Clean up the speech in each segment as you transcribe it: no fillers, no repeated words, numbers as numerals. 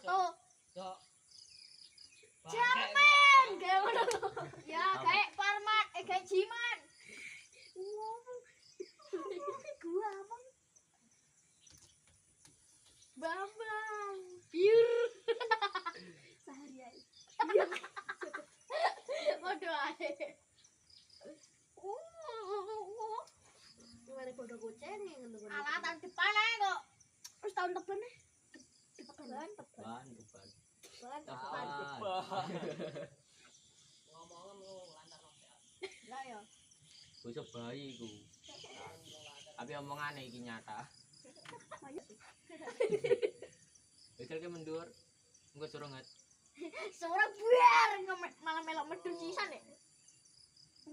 Tuh. Cok. Jamin, kayak mana lo? Ya, kayak Parmat, kayak Jiman. Ngomong. Gua apa? Bambang. Pure. Seharian. Bodoh aja. Gimana bodoh kucing nih? Alah, tahun depan aja kok. Terus tahun depan nih? Depan. Ngomong lantar novel. Lah ya. Bocah bayi iku. Tapi omongane iki nyata. Betul ke mundur. Engko surenget. Seorang biar malah melok medun sisan ya.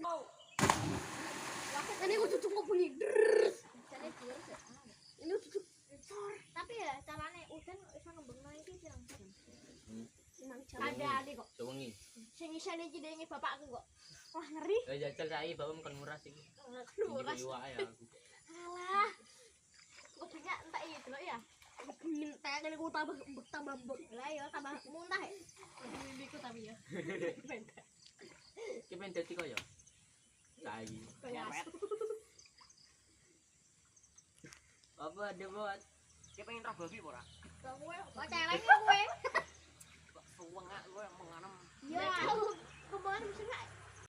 Wow. Ini gue tutup bunyi. Ini tutup. Tapi ya caranya udan bisa ngembang lagi sih langsung. Ada kok. Sewengi. Sing isane jenenge bapakku kok. Wah ngeri. Lah jajal saiki bapak kan murah sih. Murah. Ya aku. Alah. Kok banyak entek iki lho ya. Minta kene ku tambah mbek. Lah ya tambah muntah ya. Mimpiku tapi ya. Ki pengen dadi koyo. Saiki. Kayak Apa ada buat? Dia pengen roh babi ora? kowe, kok celeng kowe. Kok suweng gue menganem. Ya, kemarin bisa enggak